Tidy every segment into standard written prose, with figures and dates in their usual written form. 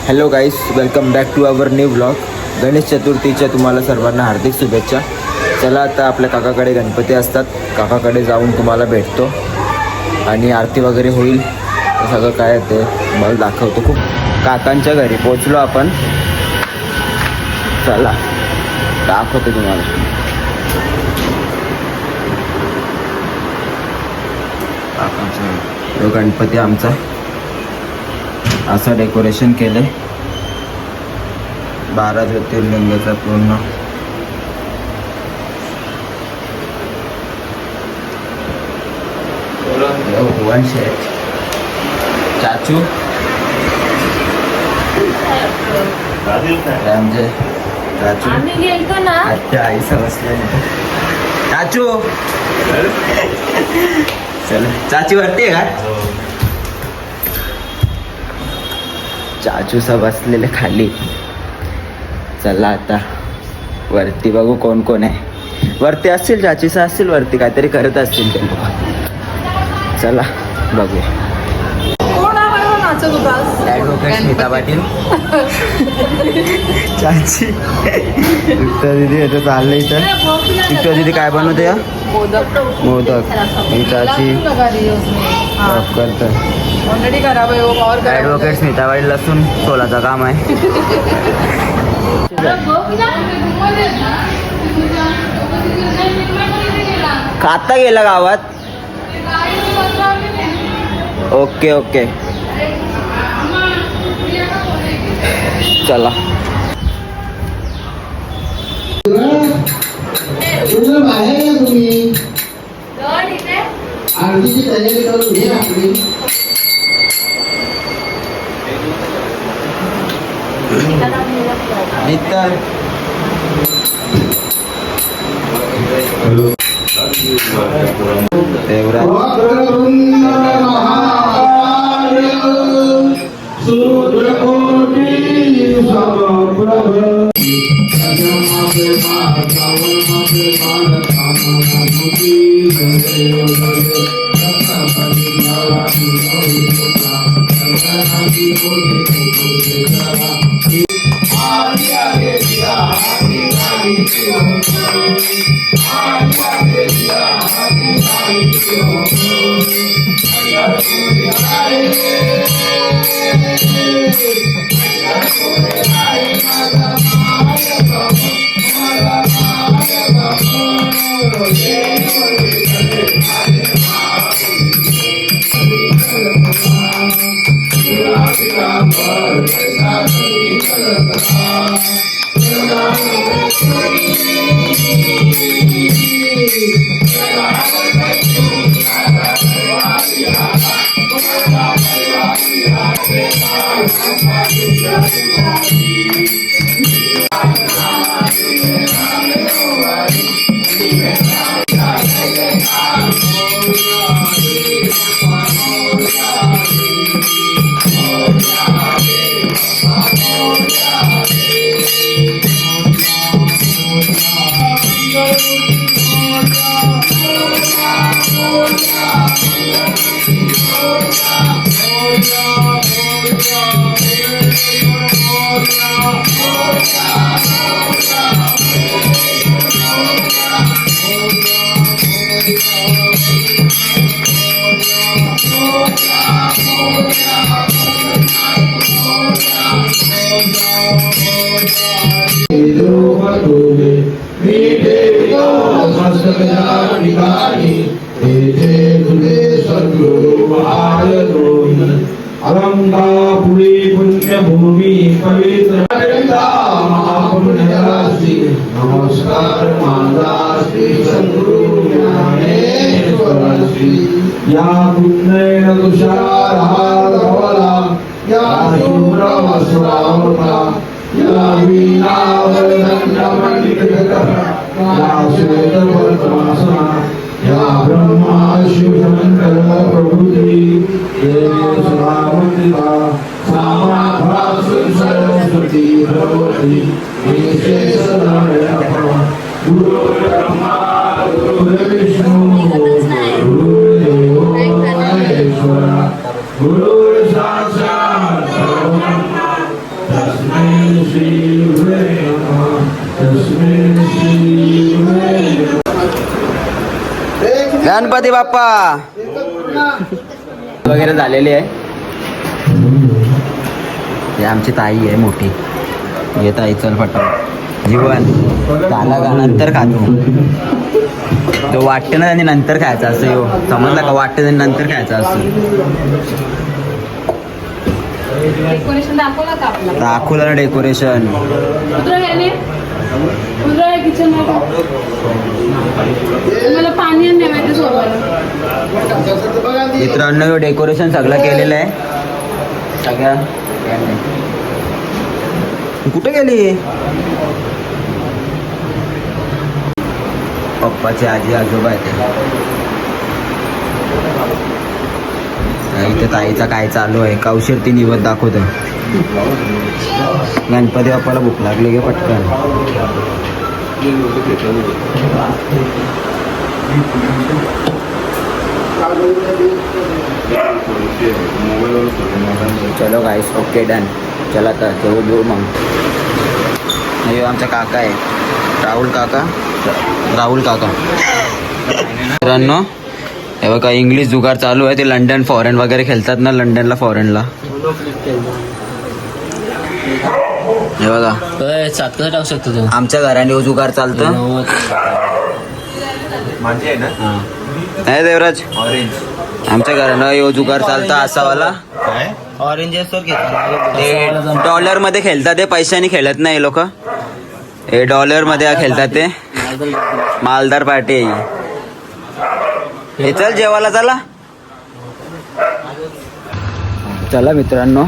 Hello guys, welcome back to our new blog. Ganesh चतुर्थीच्या तुम्हाला सर्वांना हार्दिक शुभेच्छा. चला आता आपल्या काकाकडे गणपती असतात, काकाकडे जाऊन तुम्हाला भेटतो आणि आरती वगैरे होईल. सगळं काय ते मला दाखवतो. खूप काकांच्या घरी पोचलो आपण. चला दाखवतो तुम्हाला. काकांचा गणपती आमचा असं डेकोरेशन केलंय. 12 ज्योतिर्लिंगाचा पूर्ण वन शेट. चाचू आमचे चाचू आजच्या आईचा बसले. चाचू चला, चाची वरती आहे का? चाचू सब बसलेले खाली. चला आता वरती बघू कोण कोण आहे. वरती असतील, चाचीसा असतील वरती, काहीतरी करत असतील ते लोक. चला बघूया. ॲडव्होकेट स्मिता पाटील, चाची युक्ता दिदी याचं चाललं इथं. युक्ता दिदी काय बनवते या? मोदक. ही चाची करतं. ॲडव्होकेट स्मिता पाटील लसूण सोलाचं काम आहे. खाता गेला गावात. ओके ओके चला. आरतीची तयारी करून घे आपली. अलंकापुरी पुण्यभूमि पवित्र महापुण्यराशि नमस्कार माता श्री सद्गुरु ज्ञानेश्वर श्री या पुण्येन तुषारहारवला या शुभ्रवस्त्रावृता या वीणावरदण्डमण्डितकरा या श्वेतवर्तमासना या ब्रह्मा शिव शंकर प्रभुति देवी सुरावंदिता सामाभा सरस्वती भगवती विशेषनारायण गुरु ब्रह्मा गुरु विष्णु गुरुदेवो महेश्वरा गुरु साक्षात् गणपती बाप्पा वगैरे झालेली आहे. ही आमची ताई आहे मोठी. ये ताई चल फटाफट जीवन झाला का नंतर खातो. तो वाटतं ना त्यांनी नंतर खायचं असं यो समजलं का. वाटतं त्यांनी नंतर खायचं असं. डेकोरेशन दाखवलं का आपलं? दाखवलं ना डेकोरेशन. किचन मला पाणी आणि नेवायचं सोबत. मित्रांनो डेकोरेशन सगळं केलेलं आहे. सगळ्या कुठे गेली पप्पाचे आजी आजोबा आहेत. इथे ताईचा काय चालू आहे कौशर ती निवत दाखवते. गणपती बाप्पाला भूक लागली गे पटकन. चलो गाईस ओके डन. चला तर तेव्हा घेऊ मग. हे आमचा काका आहे राहुल काका. मित्रांनो हे बघा इंग्लिश जुगार चालू आहे. ते लंडन फॉरेन वगैरे खेळतात ना. लंडनला फॉरेनला हे बघा सात कसं टाकू शकतो तू. आमच्या घराने हो जुगार चालतं. नाही देवराज आमच्या घरानं यो जुगार चालतं असावाला. ऑरेंज ते डॉलर मध्ये खेळतात. ते पैशाने खेळत नाही लोक. हे डॉलर मध्ये खेळतात. ते मालदार पार्टी आहे. हे चल जेवायला चला. चला मित्रांनो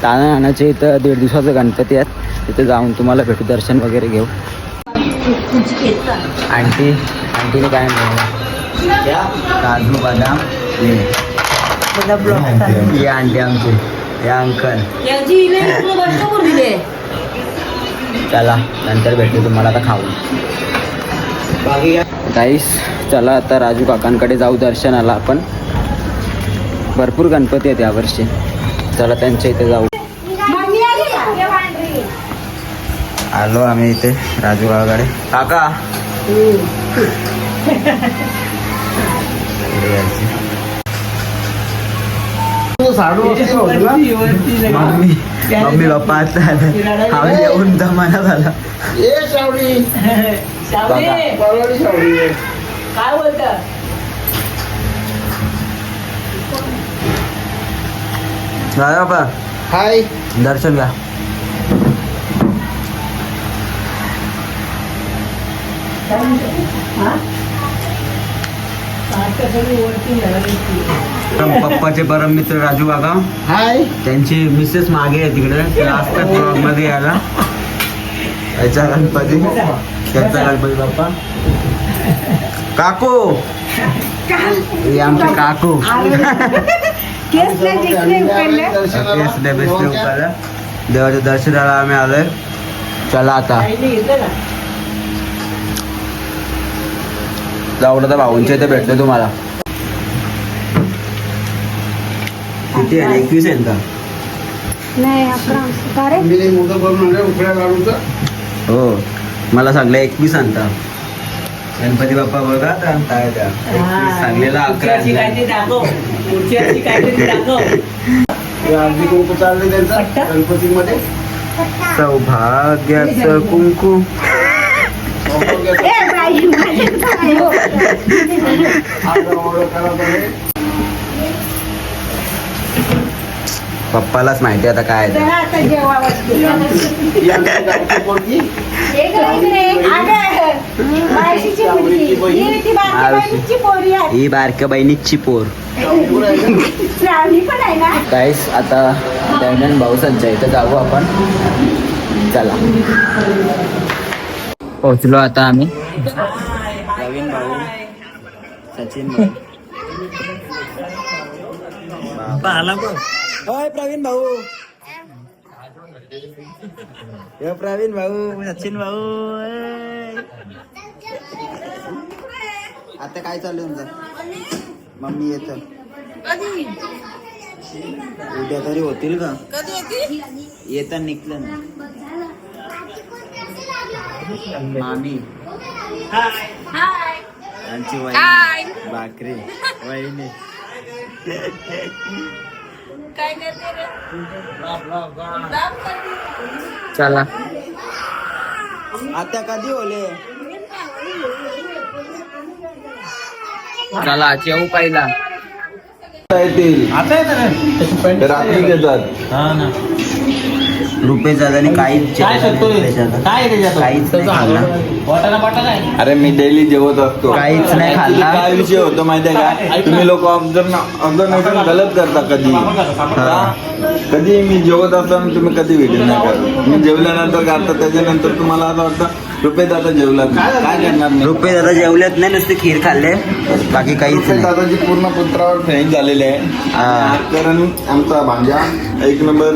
ताना नानाचे इथं 1.5 दिवसाचं गणपती आहेत. तिथे जाऊन तुम्हाला भेटू दर्शन वगैरे घेऊ. आंटीने काय मिळालं काजू बदाम. ही आंटी आमची हे अंकल. चला नंतर भेटू तुम्हाला आता खाऊ. गाईस चला आता राजू काकांकडे जाऊ दर्शनाला आपण. भरपूर गणपती आहेत यावर्षी. चला त्यांच्या इथे जाऊ. आलो आम्ही इथे राजू काकाकडे. काका मम्मी बाप्पा आता आम्ही येऊन जमाना झाला. काय बोलतात बाप्पा हाय दर्शन घ्या. पप्पाचे परम मित्र राजू काका. हाय त्यांची मिसेस मागे आहे तिकडे. त्या असतात ब्लॉग मध्ये यायला. याचा गणपती त्यांचा गणपती बाप्पा. काकू हे आमचे काकू. देवाच्या दर्शनाला आम्ही आलोय. चला आता जाऊ तर भाऊंच्या इथे भेटतो तुम्हाला. किती आहे 21 आहे का? मी मोठं करून आणलं उकड्या लाडूचा. हो मला सांगलं 21 आणता. गणपती बाप्पा बघा तर आणताय त्या सांगलेला 11 आरती कुंकू चालले त्यांचा गणपतीमध्ये. सौभाग्याचं कुंकू. पप्पालाच माहिती आता काय आहे. ही बारक्या बहिणीची पोर. काहीच आता दैनंद भाऊ संजय इथं जाऊ आपण. चला पोहोचलो आता आम्ही. प्रवीण भाऊ सचिन भाऊ. होय प्रवीण भाऊ. हे प्रवीण भाऊ सचिन भाऊ. आता काय चालू आहे तुमचं? मम्मी येत उद्या तरी होतील का? येता निघलं ना मामी. आमची वहिनी भाकरी वहिनी काय करते रे? चला आता कधी ओले चला जेऊ पहिला येतील रात्री घेतात रुपेश दादाने काहीच काहीच नाही खाल्ला. अरे मी डेली जेवत असतो काहीच नाही खाल्ला. काय विषय होतो माहितीये का तुम्ही लोक ऑब्झर्वेशन गलत करता कधी हा? कधी मी जेवत असताना तुम्ही कधी व्हिडिओ नाही करत. मी जेवल्यानंतर काढतो त्याच्यानंतर तुम्हाला असं वाटतं रुपेश दादा जेवला काय करणार नाही. रुपेश दादा जेवलेत नाही नुसते खीर खाल्ले बाकी काहीच रुपेश नाही. दादाची पूर्ण पुत्रावर फ्रेंड झालेले आहे कारण आमचा भांजा एक नंबर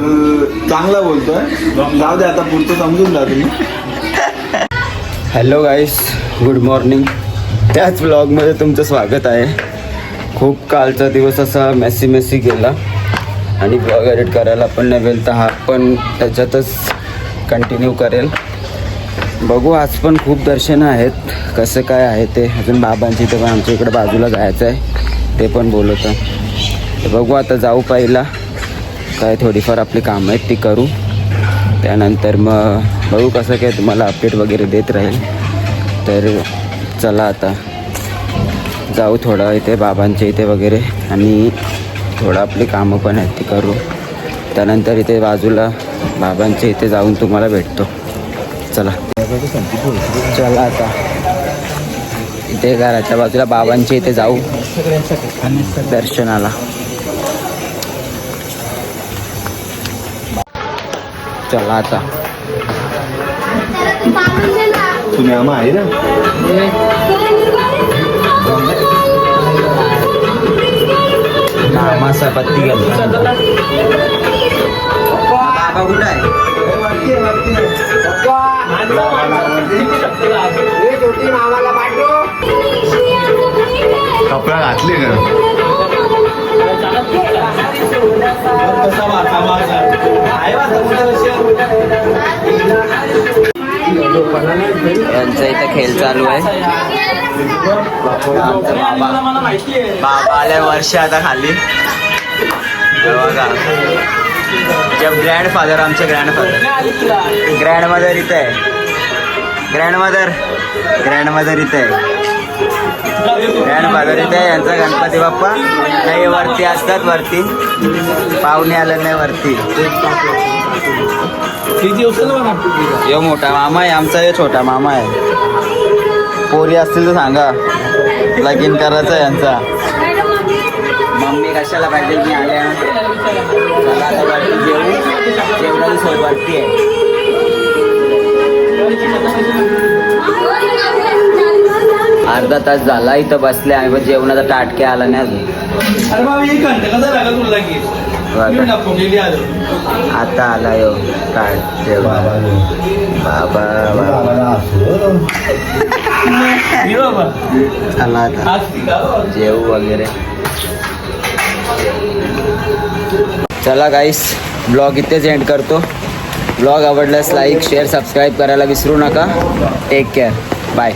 चांगला बोलतोय. जाऊ दे आता पुढचं समजून जा तुम्ही. हॅलो गाईस गुड मॉर्निंग. त्याच ब्लॉगमध्ये तुमचं स्वागत आहे. खूप कालचा दिवस असा मेसी गेला आणि ब्लॉग एडिट करायला पण नाही वेळ तर हा पण त्याच्यातच कंटिन्यू करेल. बघू आज पण खूप दर्शनं आहेत. कसं काय आहे ते अजून बाबांची इथे पण आमच्या इकडे बाजूला जायचं आहे ते पण बोलवतं. तर बघू आता जाऊ पहिला काय थोडीफार आपली कामं आहेत ती करू त्यानंतर मग बघू कसं काय तुम्हाला अपडेट वगैरे देत राहील. तर चला आता जाऊ थोडं इथे बाबांच्या इथे वगैरे आणि थोडं आपली कामं पण आहेत ती करू. त्यानंतर इथे बाजूला बाबांच्या इथे जाऊन तुम्हाला भेटतो. चला चला आता इथे घराच्या बाजूला बाबांच्या इथे जाऊ दर्शनाला. चला आता तुम्ही आम्हा आहे ना मासा पत्ती घालतो. बाबा कुठं आहे? कपडा घातले का यांचा इथं खेळ चालू आहे. बाबा आले वर्ष आता खाली बघा. जब ग्रँडफादर आमचे ग्रँडमदर इथे आहे. ग्रँडमदर इथे आहे. ग्रँडफादर इथे आहे. यांचा गणपती बाप्पा काही वरती असतात. वरती पाहुणे आलं नाही वरती. यो मोठा मामा आहे आमचा. यो छोटा मामा आहे. पोरी असतील तर सांगा लगीन करायचं आहे यांचा. मम्मी कशाला पाहिजे मी आल्या. चला आता वरती जेवू. जेवणाची सोय वरती आहे. अर्धा तास झाला इथं बसले आणि मग जेवणाचा टाटके आला नाही अजून. आता आला यो ताट जेवण. बाबा चला आता जेवू वगैरे. चला गाईस ब्लॉग इथेच एंड करतो. ब्लॉग आवडल्यास लाईक शेअर सबस्क्राईब करायला विसरू नका. Take care bye.